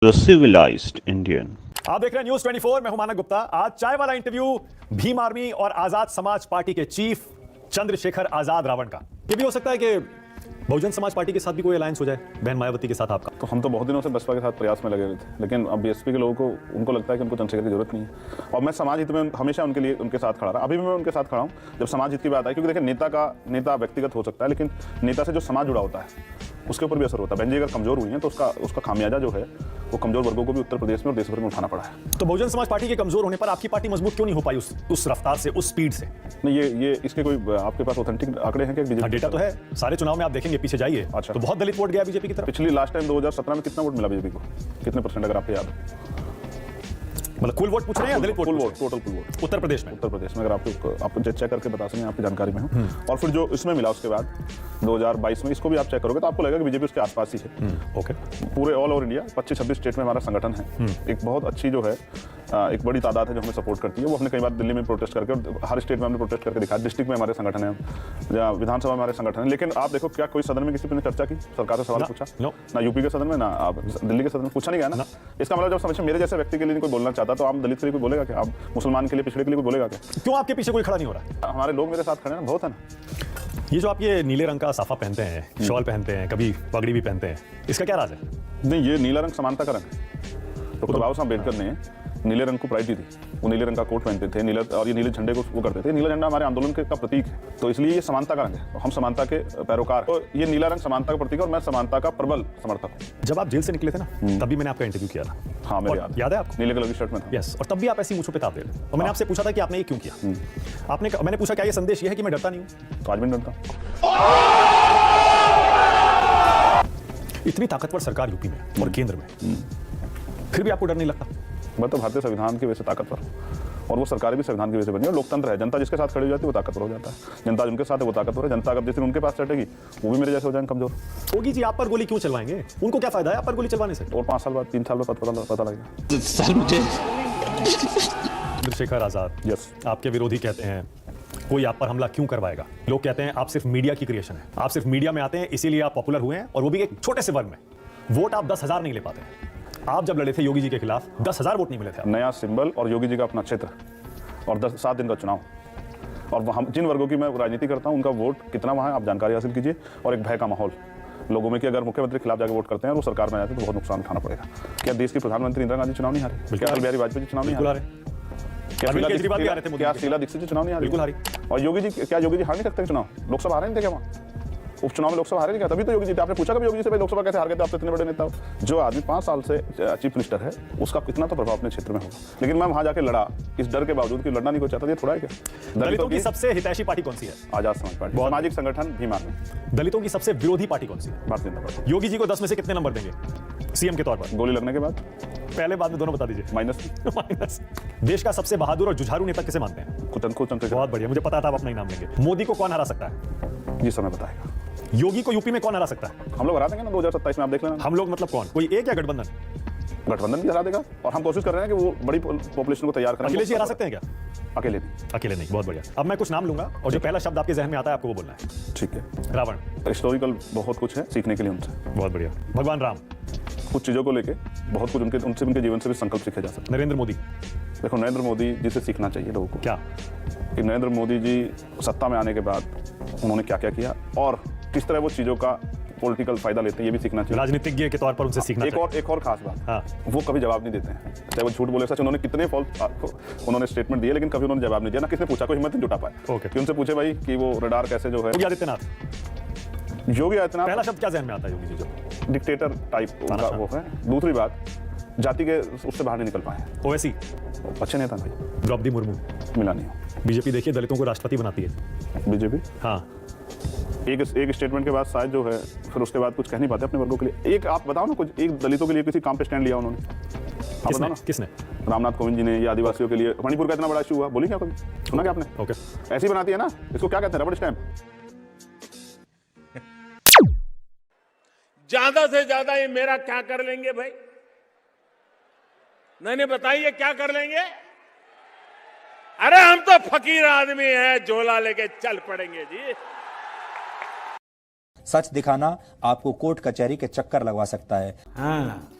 The civilized Indian. आप देख रहे हैं न्यूज 24। मैं हूं मानक गुप्ता। आज चाय वाला इंटरव्यू भीम आर्मी और आजाद समाज पार्टी के चीफ चंद्रशेखर आजाद रावण का। ये भी हो सकता है कि बहुजन समाज पार्टी के साथ भी कोई अलायंस हो जाए, बहन मायावती के साथ आपका। तो हम तो बहुत दिनों से बसपा के साथ प्रयास में लगे हुए थे, लेकिन अब बीएसपी के लोगों को उनको लगता है कि उनको चंद्रशेखर की जरूरत नहीं है। और मैं समाज हित में हमेशा उनके लिए उनके साथ खड़ा रहा। अभी भी मैं उनके साथ खड़ा हूँ जब समाज हित की बात आई, क्योंकि देखिए नेता व्यक्तिगत हो सकता है, लेकिन नेता से जो समाज जुड़ा होता है उसके ऊपर भी असर होता है। बहन जी अगर कमजोर हुई है तो उसका खामियाजा जो है वो कमजोर वर्गों को भी उत्तर प्रदेश में और देश भर में उठाना पड़ा है। तो बहुजन समाज पार्टी के कमजोर होने पर आपकी पार्टी मजबूत क्यों नहीं हो पाई उस रफ्तार से, उस स्पीड से? नहीं, ये इसके कोई आपके पास ऑथेंटिक आंकड़े हैं क्या? डेटा तो है, सारे चुनाव में आप देखेंगे, पीछे जाइए। अच्छा। तो बहुत दलित वोट गया बीजेपी की तरफ। पिछली लास्ट टाइम 2017 में कितना वोट मिला बीजेपी को? कितने परसेंट अगर आपको याद है? मतलब कुल वोट पूछ रहे हैं या दलित वोट? टोटल कुल वोट उत्तर प्रदेश में अगर आप चेक करके बता सकें, आपकी जानकारी में हो। और फिर जो इसमें मिला उसके बाद 2022 में, इसको भी आप चेक करोगे तो आपको लगेगा कि बीजेपी उसके आसपास ही है। ओके। पूरे ऑल ओवर इंडिया 25-26 स्टेट में हमारा संगठन है। एक बहुत अच्छी जो है एक बड़ी तादाद है जो हमें सपोर्ट करती है। वो हमने कई बार दिल्ली में प्रोटेस्ट करके और हर स्टेट में हमने प्रोटेस्ट करके दिखाया। डिस्ट्रिक्ट में हमारे संगठन है, विधानसभा में हमारे संगठन है। लेकिन आप देखो, क्या कोई सदन में किसी ने चर्चा की? सरकार से सवाल पूछा? ना यूपी के सदन में, ना आप दिल्ली के सदन में पूछा नहीं गया ना। इसका मतलब जब समझ मेरे जैसे व्यक्ति के लिए कोई बोलना चाहता तो आम दलित के लिए कोई बोलेगा क्या? आप मुसलमान के लिए, पिछड़े के लिए कोई बोलेगा क्या? क्यों आपके पीछे कोई खड़ा नहीं हो रहा? हमारे लोग मेरे साथ खड़े हैं, बहुत है ना। ये जो आप ये नीले रंग का साफा पहनते हैं, शॉल पहनते हैं, कभी पगड़ी भी पहनते हैं, इसका क्या राज है? नहीं, ये नीला रंग समानता का रंग है। तो बाबा साहब अम्बेडकर ने नीले रंग को प्राइड दी थी। वो नीले रंग का कोट पहनते थे, नीला, और ये नीले झंडे को वो करते थे। नीला झंडा हमारे आंदोलन का प्रतीक है, तो इसलिए ये समानता का रंग है। हम समानता के पैरोकार। तो ये नीला रंग समानता का प्रतीक है और मैं समानता का प्रबल समर्थक हूँ। जब आप जेल से निकले थे ना, तभी मैंने आपका इंटरव्यू किया था। हाँ, मेरे याद है आपको? नीले कलर की शर्ट में था। यस। और तब भी आप ऐसी मूंछों पे ताप दे रहे थे और मैंने आपसे पूछा था कि आपने ये क्यों किया। मैंने पूछा क्या ये संदेश ये है कि मैं डरता नहीं हूँ? तो आज भी नहीं डरता। इतनी ताकतवर सरकार यूपी में और केंद्र में, फिर भी आपको डर नहीं लगता? मैं तो भारतीय संविधान की वजह से ताकतवर, और वो सरकार भी संविधान की वजह से बनी है। लोकतंत्र है, जनता जिसके साथ खड़ी हो जाती है वो ताकतवर हो जाता है। जनता जिनके साथ है वो ताकतवर है। जनता अगर जिस दिन उनके पास चढ़ेगी वो भी मेरे जैसे हो जाएंगे कमजोर। योगी जी आप पर गोली क्यों चलवाएंगे? उनको क्या फायदा है आप पर गोली चलवाने से? और 5 साल बाद, 3 साल बाद पता लगेगा। सर मुझे चंद्रशेखर आजाद, यस, आपके विरोधी कहते हैं कोई आप पर हमला क्यों करवाएगा? लोग कहते हैं आप सिर्फ मीडिया की क्रिएशन है, आप सिर्फ मीडिया में आते हैं इसीलिए आप पॉपुलर हुए हैं, और वो भी एक छोटे से वर्ग में। वोट आप 10,000 नहीं ले पाते। आप जब लड़े थे योगी जी के खिलाफ 10,000 वोट नहीं मिले थे। नया सिंबल और योगी जी का अपना क्षेत्र और 7 दिन का चुनाव, और वहाँ जिन वर्गों की मैं राजनीति करता हूँ उनका वोट कितना वहाँ है आप जानकारी हासिल कीजिए। और एक भय का माहौल लोगों में कि अगर मुख्यमंत्री के खिलाफ जाकर वोट करते हैं और वो सरकार में आते हैं तो बहुत नुकसान उठाना पड़ेगा। क्या देश की प्रधानमंत्री इंदिरा गांधी चुनाव नहीं हारे? क्या अटल बिहारी वाजपेयी चुनाव नहीं हारे? क्या शीला दीक्षित चुनाव नहीं हारी? बिल्कुल हारी। और योगी जी, क्या योगी जी हार नहीं सकते चुनाव? लोकसभा हारे नहीं थे क्या वहाँ? उपचुनाव में लोकसभा हारे नहीं क्या? तभी तो योगी जी, आपने पूछा कभी योगी जी से भाई लोकसभा कैसे हार गए थे? आप तो इतने बड़े नेता हो। जो आदमी 5 साल से चीफ मिनिस्टर है उसका कितना तो प्रभाव अपने क्षेत्र में होगा। लेकिन मैं वहां जाके लड़ा इस डर के बावजूद कि लड़ना नहीं को चाहता। ये थोड़ा है क्या? दलितों की सबसे हितैषी पार्टी कौन सी है? आजाद समाज पार्टी। सामाजिक संगठन भीम आर्मी। दलितों की सबसे विरोधी पार्टी कौन सी है? भारतीय जनता पार्टी। योगी जी को 10 में से कितने नंबर देंगे सीएम के तौर पर? गोली लगने के बाद पहले बाद में दोनों बता दीजिए। माइनस। देश का सबसे बहादुर और जुझारू नेता किसे मानते हैं? बहुत बढ़िया, मुझे पता था आप अपना ही नाम लेंगे। मोदी को कौन हरा सकता है? ये समय बताएगा। योगी को यूपी में कौन हरा सकता है? हम लोग हरा देंगे ना 2027 में, आप देख लेना। हम लोग मतलब कौन? कोई एक या गठबंधन? गठबंधन भी हरा देगा, और हम कोशिश कर रहे हैं कि वो बड़ी पॉपुलेशन को तैयार करें। अखिलेश जी हरा सकते हैं क्या? अकेले नहीं। बहुत बढ़िया। अब मैं कुछ नाम लूंगा और जो पहला शब्द आपके जहन में आता है आपको वो बोलना है। ठीक है। रावण। हिस्टोरिकल बहुत कुछ है सीखने के लिए उनसे। बहुत बढ़िया। भगवान राम। कुछ चीजों को लेके बहुत कुछ उनसे उनके जीवन से भी संकल्प सीखे जा सकते हैं। नरेंद्र मोदी। देखो, नरेंद्र मोदी जी से सीखना चाहिए लोगों को। क्या? कि नरेंद्र मोदी जी सत्ता में आने के बाद उन्होंने क्या क्या किया और किस तरह वो चीजों का पॉलिटिकल फायदा लेते हैं, ये भी सीखना चाहिए। राजनीतिज्ञ के तौर पर उनसे सीखना चाहिए। एक और खास बात, हाँ। वो कभी जवाब नहीं देते हैं, चाहे वो झूठ बोले सच। उन्होंने कितने उन्होंने स्टेटमेंट दिए लेकिन कभी उन्होंने जवाब नहीं दिया। ना किसने पूछा, कोई हिम्मत नहीं जुटा पाया कि उनसे पूछे भाई कि वो रडार कैसे जो है। योगी आदित्यनाथ। पहला शब्द क्या जहन में आता है? योगी जी जो डिक्टेटर टाइप उनका वो है। दूसरी बात, जाति के उससे बाहर नहीं निकल पाए। ओवैसी। अच्छे नेता भाई। द्रौपदी मुर्मू। मिला नहीं। बीजेपी देखिए दलितों को राष्ट्रपति बनाती है। बीजेपी, हाँ। एक स्टेटमेंट के बाद शायद जो है फिर उसके बाद कुछ कह नहीं पाते अपने वर्गों के लिए। एक आप बताओ ना, कुछ एक दलितों के लिए किसी काम पे स्टैंड लिया उन्होंने? आप बताओ ना। किसने? रामनाथ कोविंद जी ने, या आदिवासियों के लिए मणिपुर का इतना बड़ा इशू हुआ, बोली क्या कभी? सुना क्या आपने? ओके। ऐसी बनाती है ना, इसको क्या कहते हैं? रबड़ स्टैंप। ज्यादा से ज्यादा ये मेरा क्या कर लेंगे भाई? नहीं बताइए क्या कर लेंगे? अरे हम तो फकीर आदमी हैं, झोला लेके चल पड़ेंगे जी। सच दिखाना आपको कोर्ट कचहरी के चक्कर लगवा सकता है। हाँ,